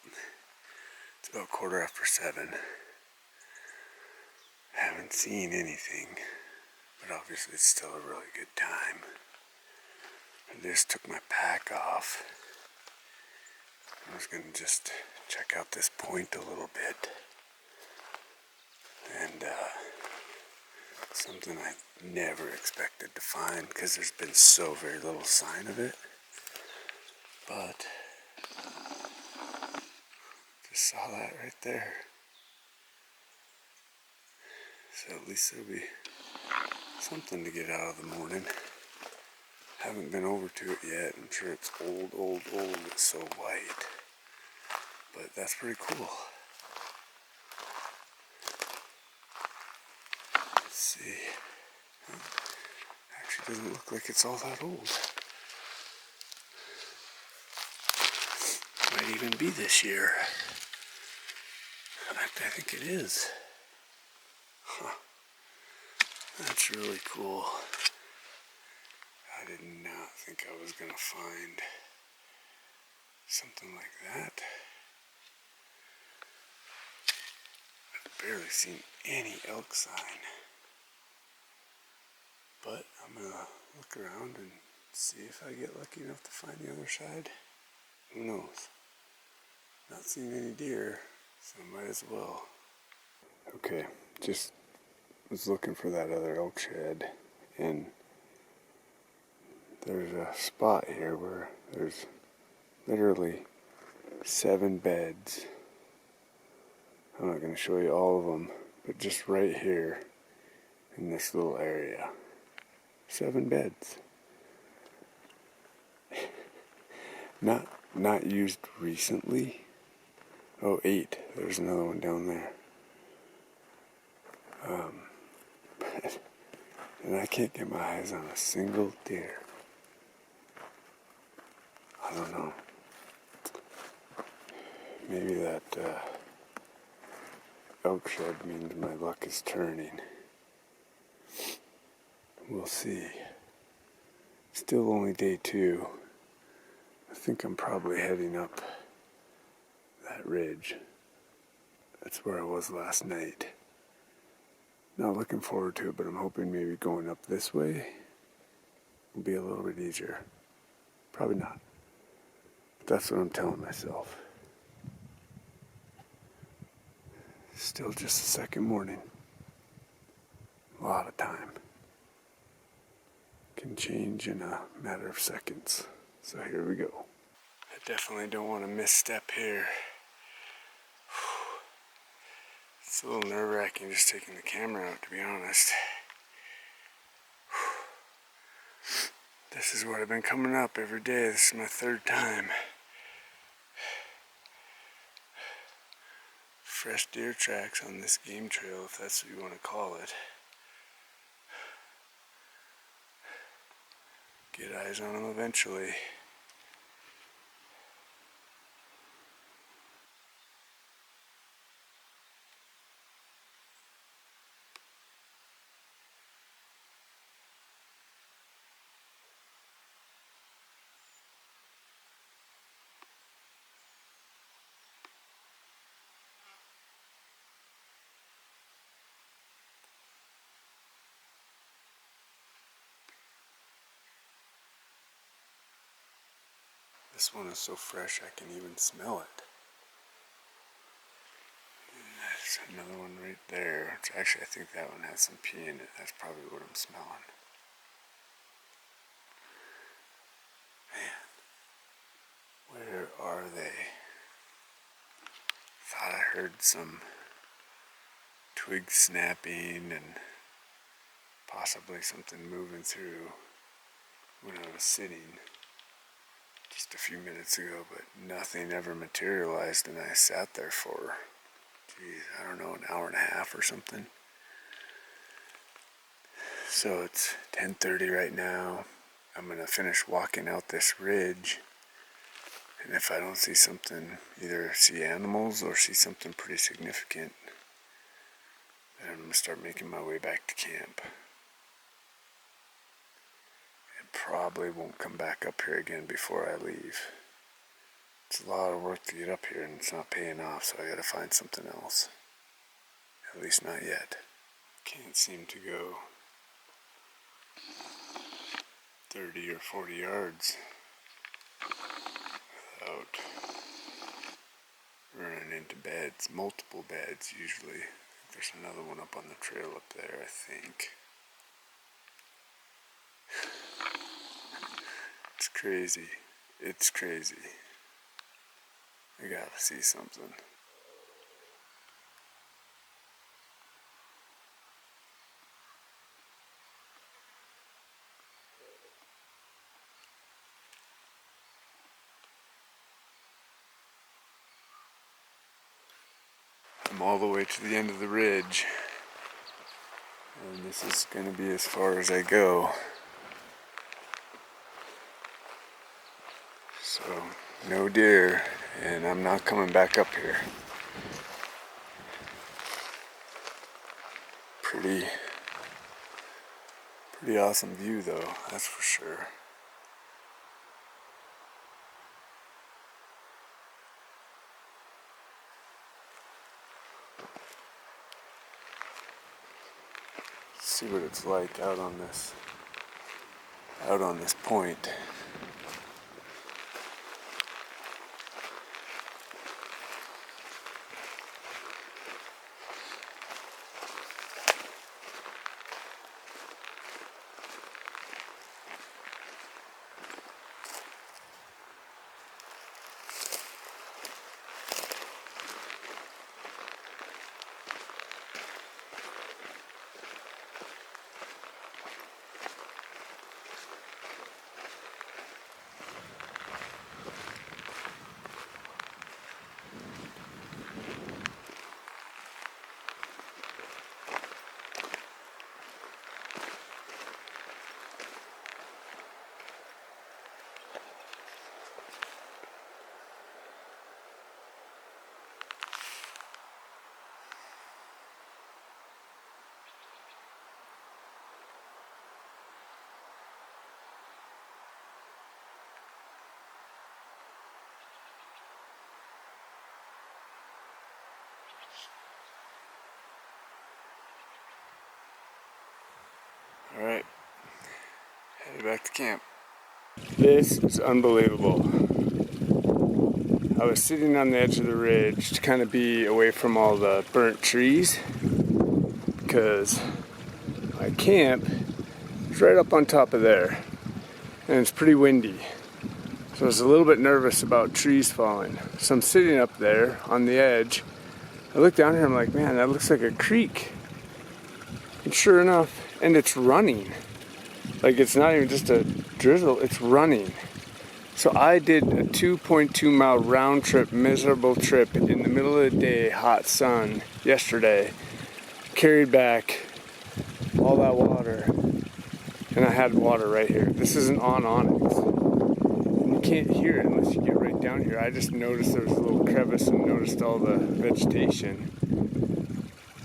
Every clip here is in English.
It's about 7:15. Haven't seen anything, but obviously it's still a really good time. I just took my pack off. I was going to just check out this point a little bit. And something I never expected to find because there's been so very little sign of it. But just saw that right there. So at least there'll be something to get out of the morning. Haven't been over to it yet. I'm sure it's old. It's so white. But that's pretty cool. Let's see. Actually doesn't look like it's all that old. Might even be this year. In fact, I think it is. Huh. That's really cool. I did not think I was going to find something like that. I've barely seen any elk sign. But I'm going to look around and see if I get lucky enough to find the other side. Who knows? Not seeing any deer, so I might as well. Okay, just was looking for that other elk shed, and there's a spot here where there's literally 7 beds. I'm not going to show you all of them, but just right here in this little area. 7 beds. Not used recently. Oh, 8. There's another one down there. And I can't get my eyes on a single deer. I don't know. Maybe that elk shed means my luck is turning. We'll see. Still only day 2. I think I'm probably heading up that ridge. That's where I was last night. Not looking forward to it, but I'm hoping maybe going up this way will be a little bit easier. Probably not. But that's what I'm telling myself. Still just the second morning. A lot of time. Can change in a matter of seconds. So here we go. I definitely don't want to misstep here. It's a little nerve-wracking just taking the camera out, to be honest. This is what I've been coming up every day. This is my 3rd time. Fresh deer tracks on this game trail, if that's what you want to call it. Get eyes on them eventually. This one is so fresh I can even smell it. And there's another one right there. Which actually, I think that one has some pee in it. That's probably what I'm smelling. Man, where are they? Thought I heard some twigs snapping and possibly something moving through when I was sitting just a few minutes ago, but nothing ever materialized, and I sat there for, I don't know, an hour and a half or something. So it's 10:30 right now. I'm going to finish walking out this ridge, and if I don't see something, either see animals or see something pretty significant, then I'm going to start making my way back to camp. Probably won't come back up here again before I leave. It's a lot of work to get up here and it's not paying off, so I gotta find something else. At least not yet. Can't seem to go 30 or 40 yards without running into beds, multiple beds usually. There's another one up on the trail up there, I think. It's crazy. It's crazy. I gotta see something. I'm all the way to the end of the ridge, and this is going to be as far as I go. So, no deer, and I'm not coming back up here. Pretty awesome view though, that's for sure. See what it's like out on this point. Alright, headed back to camp. This is unbelievable. I was sitting on the edge of the ridge to kind of be away from all the burnt trees because my camp is right up on top of there and it's pretty windy. So I was a little bit nervous about trees falling. So I'm sitting up there on the edge. I look down here, I'm like, man, that looks like a creek. And sure enough, and it's running. Like it's not even just a drizzle, it's running. So I did a 2.2 mile round trip, miserable trip in the middle of the day, hot sun, yesterday. Carried back all that water. And I had water right here. This isn't on Onyx. And you can't hear it unless you get right down here. I just noticed there was a little crevice and noticed all the vegetation.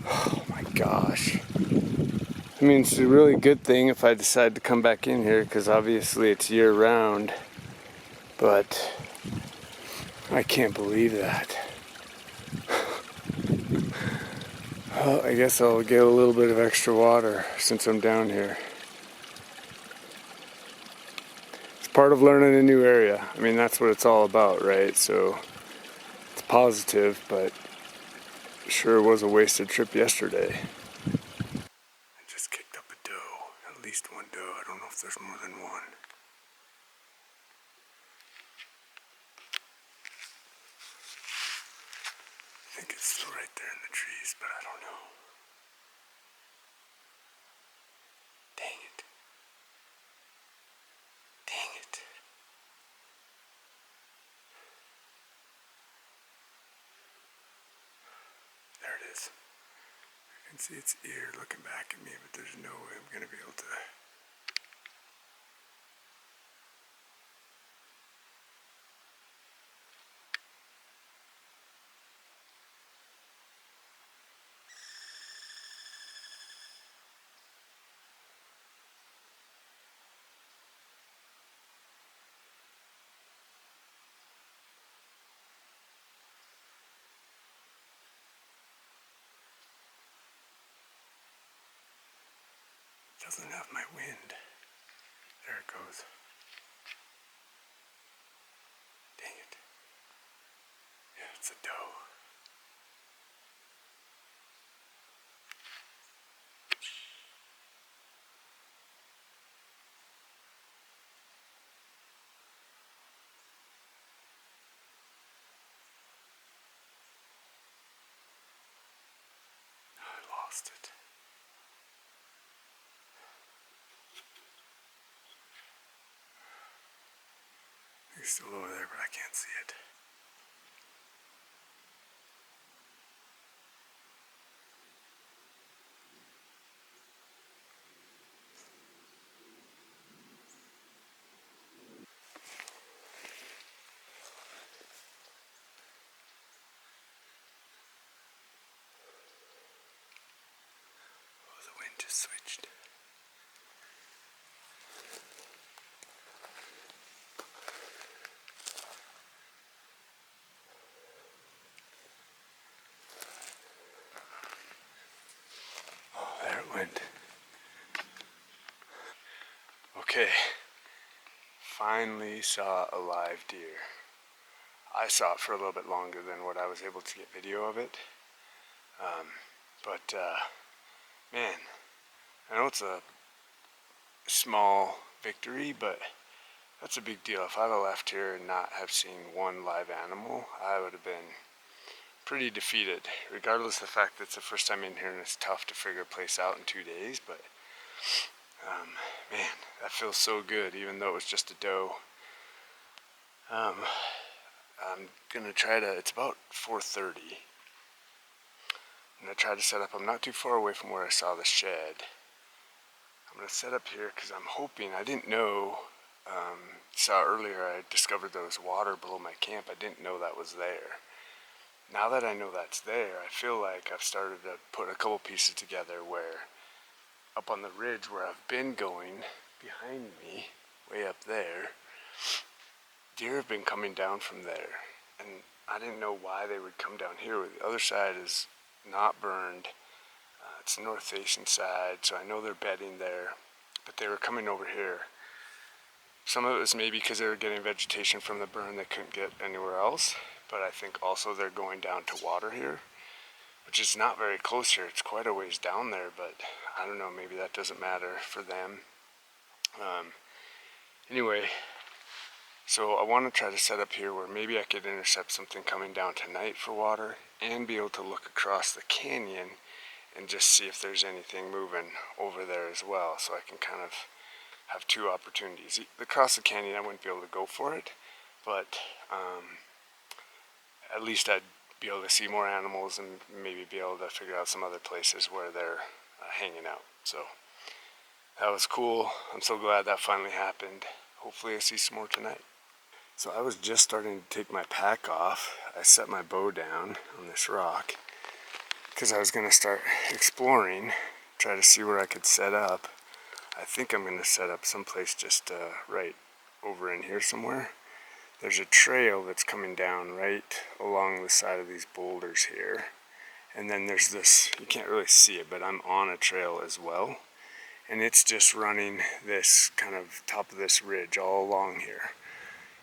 Oh my gosh. I mean, it's a really good thing if I decide to come back in here because obviously it's year round. But I can't believe that. Well, I guess I'll get a little bit of extra water since I'm down here. It's part of learning a new area. I mean, that's what it's all about, right? So it's positive, but it sure was a wasted trip yesterday. I just kicked up a doe, at least one doe. I don't know if there's more than one. I think it's still right there in the trees, but I don't know. Dang it. Dang it. There it is. I can see its ear looking back at me, but there's no way I'm going to be able to. Doesn't have my wind. There it goes. Dang it. Yeah, it's a doe. I lost it. He's still over there, but I can't see it. Oh, the wind just switched. Oh, there it went. Okay, finally saw a live deer. I saw it for a little bit longer than what I was able to get video of it. But man, I know it's a small victory, but that's a big deal. If I'd have left here and not have seen one live animal, I would have been pretty defeated, regardless of the fact that it's the first time in here and it's tough to figure a place out in 2 days. But man, that feels so good, even though it was just a doe. I'm gonna try to, it's about 4:30. I'm gonna try to set up, I'm not too far away from where I saw the shed. I'm gonna set up here because I'm hoping, I didn't know, saw earlier I discovered there was water below my camp. I didn't know that was there. Now that I know that's there, I feel like I've started to put a couple pieces together where up on the ridge where I've been going, behind me, way up there, deer have been coming down from there. And I didn't know why they would come down here. The other side is not burned. It's the north facing side, so I know they're bedding there. But they were coming over here. Some of it was maybe because they were getting vegetation from the burn they couldn't get anywhere else. But I think also they're going down to water here, which is not very close here. It's quite a ways down there, but I don't know, maybe that doesn't matter for them. Anyway, so I want to try to set up here where maybe I could intercept something coming down tonight for water and be able to look across the canyon and just see if there's anything moving over there as well, so I can kind of have two opportunities. Across the canyon I wouldn't be able to go for it, but at least I'd be able to see more animals and maybe be able to figure out some other places where they're hanging out. So that was cool. I'm so glad that finally happened. Hopefully I see some more tonight. So I was just starting to take my pack off. I set my bow down on this rock because I was going to start exploring, try to see where I could set up. I think I'm going to set up someplace just right over in here somewhere. There's a trail that's coming down right along the side of these boulders here. And then there's this, you can't really see it, but I'm on a trail as well. And it's just running this kind of top of this ridge all along here.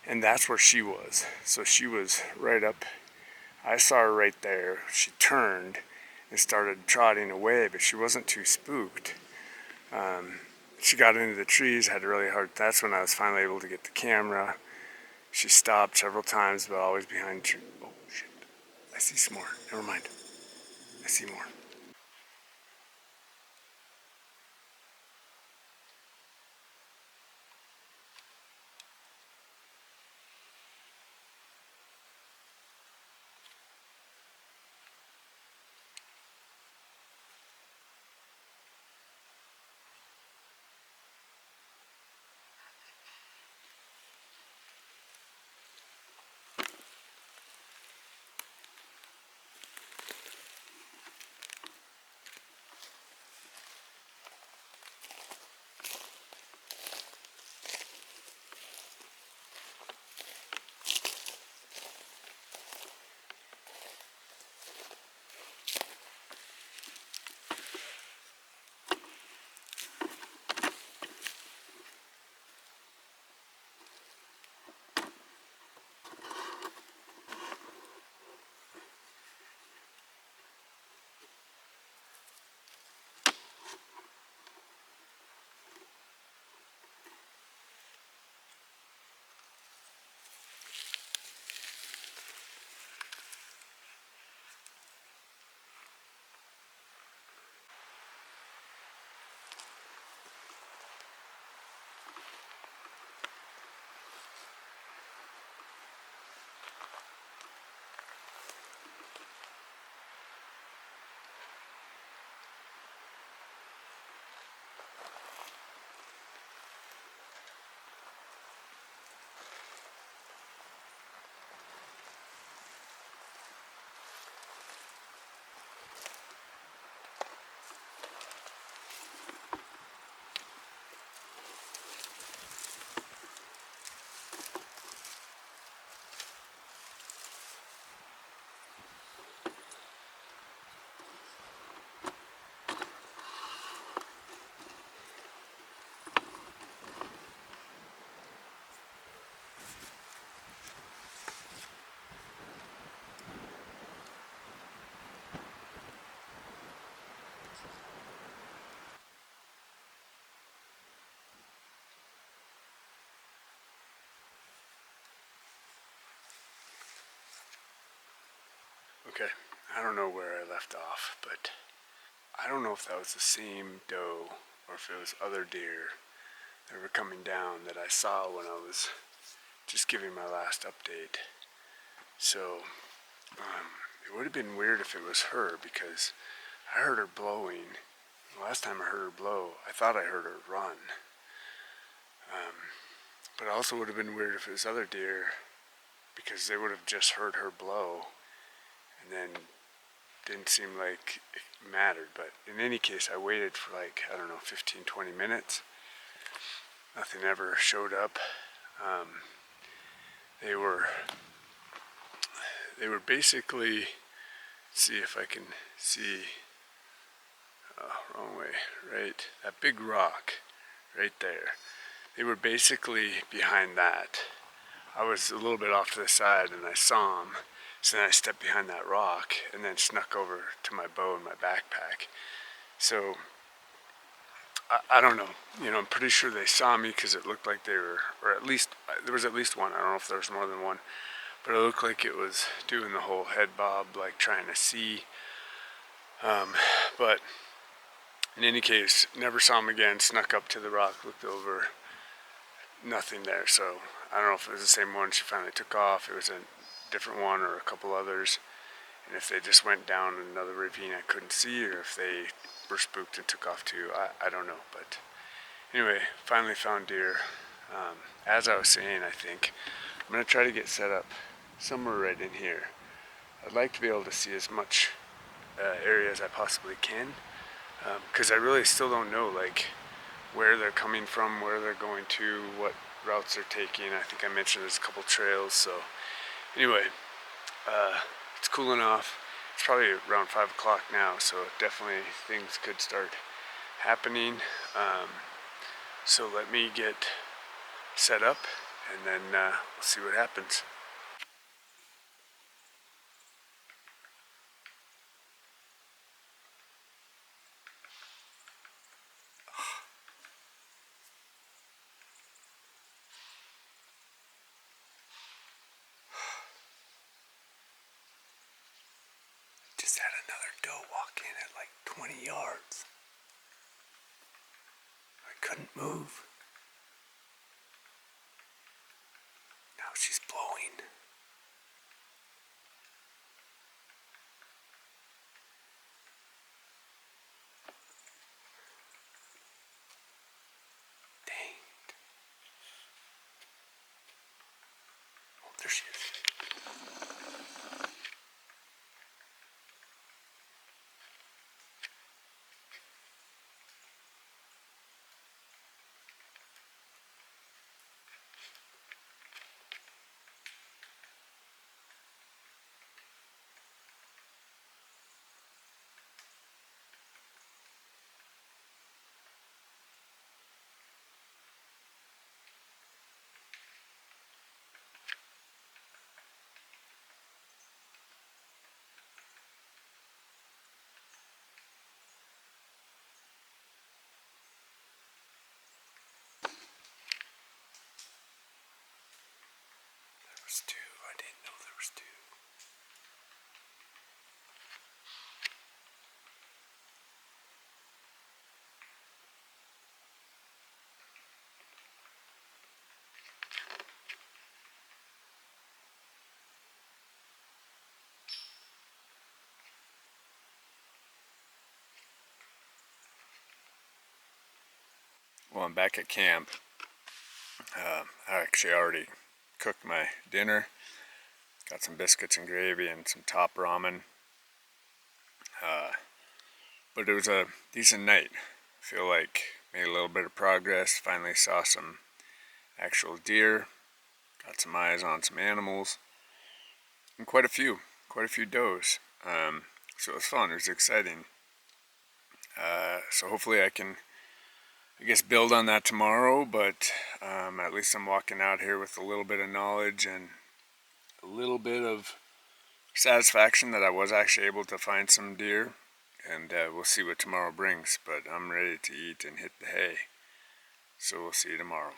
And that's where she was. So she was right up, I saw her right there. She turned and started trotting away, but she wasn't too spooked. She got into the trees, had a really hard, that's when I was finally able to get the camera. She stopped several times, but always behind trees. Oh shit, I see some more, never mind. I see more. Okay, I don't know where I left off, but I don't know if that was the same doe or if it was other deer that were coming down that I saw when I was just giving my last update. So it would have been weird if it was her because I heard her blowing. The last time I heard her blow, I thought I heard her run. But it also would have been weird if it was other deer because they would have just heard her blow and then didn't seem like it mattered. But in any case, I waited for like, I don't know, 15, 20 minutes. Nothing ever showed up. They were basically, see if I can see, wrong way, right? That big rock right there. They were basically behind that. I was a little bit off to the side and I saw them. So then I stepped behind that rock and then snuck over to my bow and my backpack. So I don't know. I'm pretty sure they saw me because it looked like they were, or at least, there was at least one. I don't know if there was more than one. But it looked like it was doing the whole head bob, like trying to see. But in any case, never saw him again, snuck up to the rock, looked over, nothing there. So I don't know if it was the same one she finally took off, it was a different one or a couple others. And if they just went down another ravine I couldn't see, or if they were spooked and took off too, I don't know. But anyway, finally found deer. As I was saying, I think I'm going to try to get set up somewhere right in here. I'd like to be able to see as much area as I possibly can, because I really still don't know like where they're coming from, where they're going to, what routes they're taking. I think I mentioned there's a couple trails. So anyway, it's cooling off. It's probably around 5 o'clock now, so definitely things could start happening. So let me get set up and then we'll see what happens. Just had another doe walk in at like 20 yards. I couldn't move. Now she's blowing. Dang. Oh, there she is. There was two. I didn't know there was two. Well, I'm back at camp. I actually already cooked my dinner. Got some biscuits and gravy and some top ramen. But it was a decent night. I feel like made a little bit of progress. Finally saw some actual deer. Got some eyes on some animals. And quite a few does. So it was fun. It was exciting. So hopefully I can, build on that tomorrow, but at least I'm walking out here with a little bit of knowledge and a little bit of satisfaction that I was actually able to find some deer, and we'll see what tomorrow brings. But I'm ready to eat and hit the hay, so we'll see you tomorrow.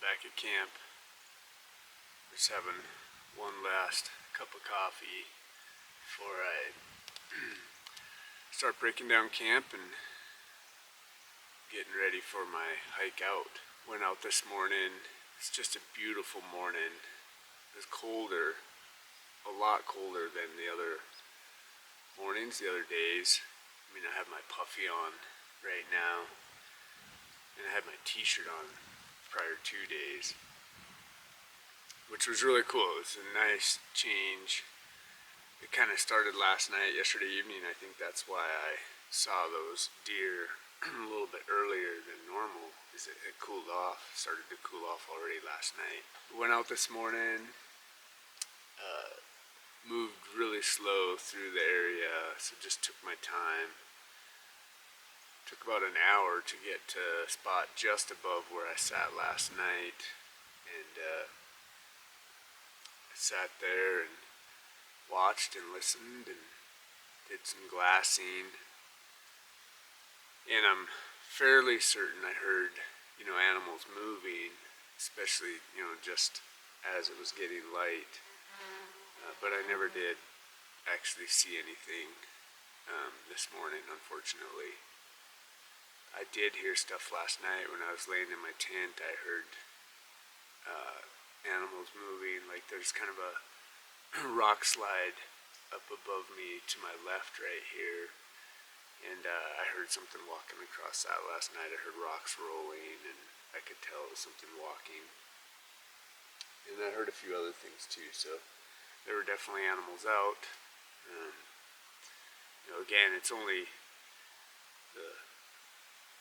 back at camp. Just having one last cup of coffee before I start breaking down camp and getting ready for my hike out. Went out this morning. It's just a beautiful morning. It was colder, a lot colder than the other mornings, the other days. I mean, I have my puffy on right now, and I had my t-shirt on prior 2 days, which was really cool. It was a nice change. It kind of started last night, yesterday evening. I think that's why I saw those deer a little bit earlier than normal, is it had cooled off, started to cool off already last night. Went out this morning, moved really slow through the area, so just took my time. Took about an hour to get to a spot just above where I sat last night, and I sat there and watched and listened and did some glassing. And I'm fairly certain I heard, animals moving, especially, just as it was getting light. But I never did actually see anything this morning, unfortunately. I did hear stuff last night when I was laying in my tent. I heard animals moving, like there's kind of a rock slide up above me to my left right here. And I heard something walking across that last night. I heard rocks rolling, and I could tell it was something walking. And I heard a few other things too, so there were definitely animals out. Again, it's only the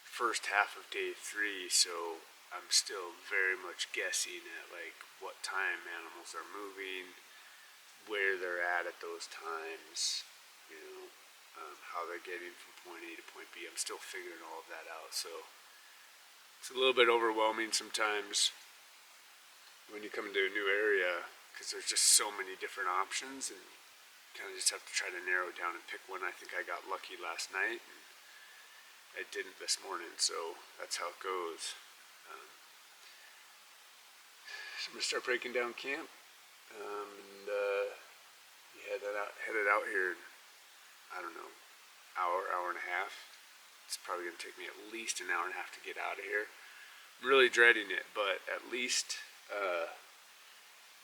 first half of day 3, so I'm still very much guessing at what time animals are moving, where they're at those times, how they're getting from point A to point B. I'm still figuring all of that out, so it's a little bit overwhelming sometimes when you come into a new area, because there's just so many different options, and you kind of just have to try to narrow it down and pick one. I think I got lucky last night, and I didn't this morning, so that's how it goes. So I'm going to start breaking down camp, and headed out here in, I don't know, hour and a half. It's probably going to take me at least an hour and a half to get out of here. I'm really dreading it, but at least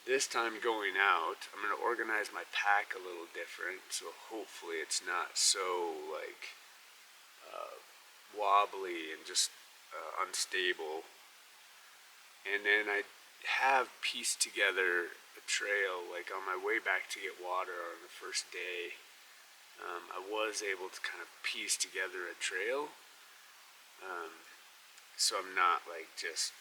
this time going out, I'm going to organize my pack a little different, so hopefully it's not so wobbly and just unstable. And then I have pieced together a trail, on my way back to get water on the first day. I was able to kind of piece together a trail, so I'm not just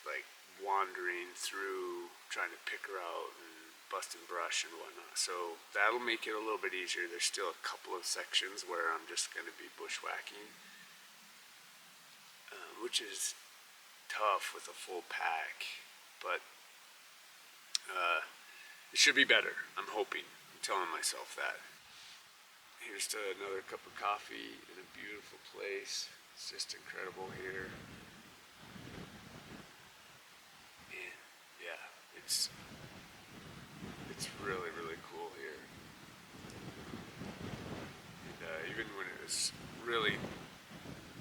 wandering through trying to pick her out and busting brush and whatnot. So that'll make it a little bit easier. There's still a couple of sections where I'm just going to be bushwhacking, which is tough with a full pack, but it should be better. I'm hoping. I'm telling myself that. Here's to another cup of coffee in a beautiful place. It's just incredible here. And yeah, it's really, really cool here. And even when it was really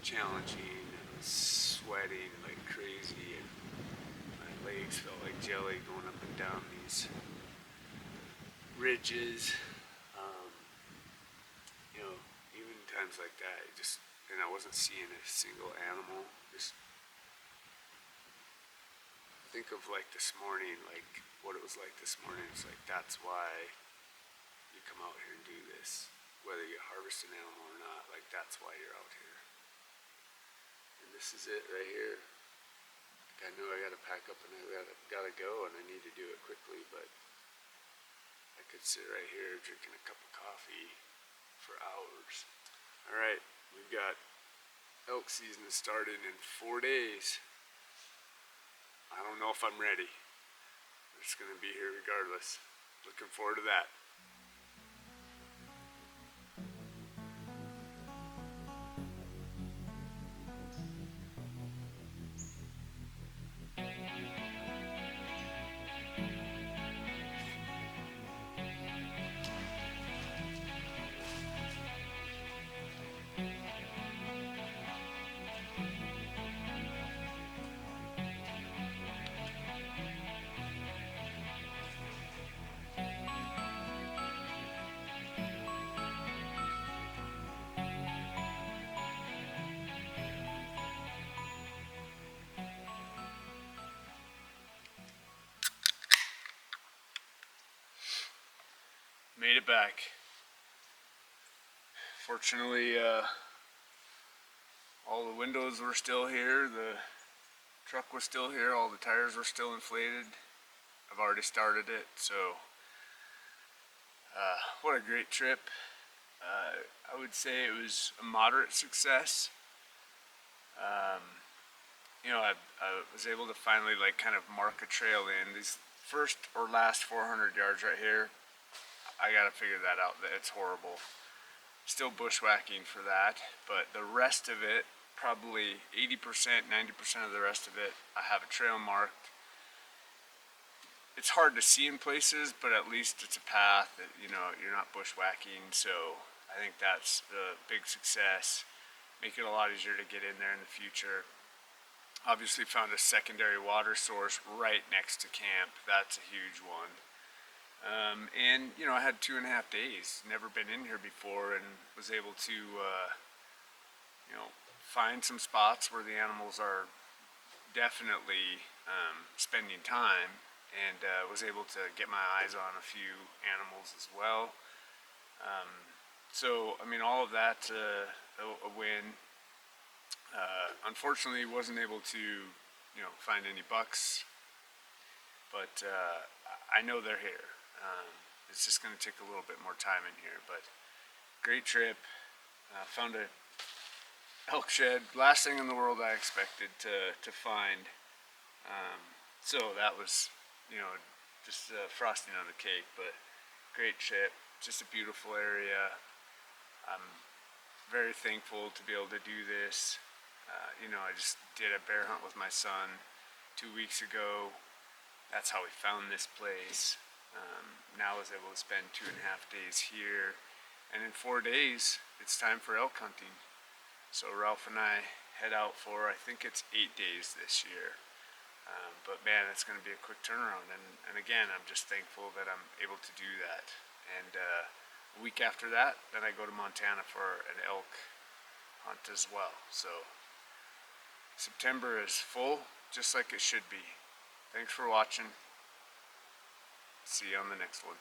challenging, I was sweating like crazy, and my legs felt like jelly going up and down these ridges. Even times like that, and I wasn't seeing a single animal. Just think of this morning, what it was like this morning. It's that's why you come out here and do this, whether you harvest an animal or not. That's why you're out here. And this is it right here. I know I gotta pack up and I gotta go, and I need to do it quickly, but I could sit right here drinking a cup of coffee for hours. Alright, we've got elk season starting in 4 days. I don't know if I'm ready. I'm just gonna be here regardless. Looking forward to that. made it back. Fortunately, all the windows were still here, the truck was still here, all the tires were still inflated. I've already started it, so what a great trip. I would say it was a moderate success. I was able to finally kind of mark a trail in. These first or last 400 yards right here, I gotta figure that out. It's horrible. Still bushwhacking for that, but the rest of it, probably 80%, 90% of the rest of it, I have a trail marked. It's hard to see in places, but at least it's a path that, you're not bushwhacking, so I think that's the big success. Make it a lot easier to get in there in the future. Obviously found a secondary water source right next to camp. That's a huge one. And I had 2.5 days, never been in here before, and was able to find some spots where the animals are definitely spending time, and was able to get my eyes on a few animals as well. So all of that a win. Unfortunately wasn't able to find any bucks, but I know they're here. It's just going to take a little bit more time in here, but great trip. Found a elk shed, last thing in the world I expected to find. So that was just frosting on the cake, but great trip. Just a beautiful area. I'm very thankful to be able to do this. I just did a bear hunt with my son 2 weeks ago. That's how we found this place. Now I was able to spend 2.5 days here, and in 4 days it's time for elk hunting. So Ralph and I head out for, I think it's 8 days this year. But man, it's going to be a quick turnaround, and again, I'm just thankful that I'm able to do that. And a week after that, then I go to Montana for an elk hunt as well. So September is full, just like it should be. Thanks for watching. See you on the next one.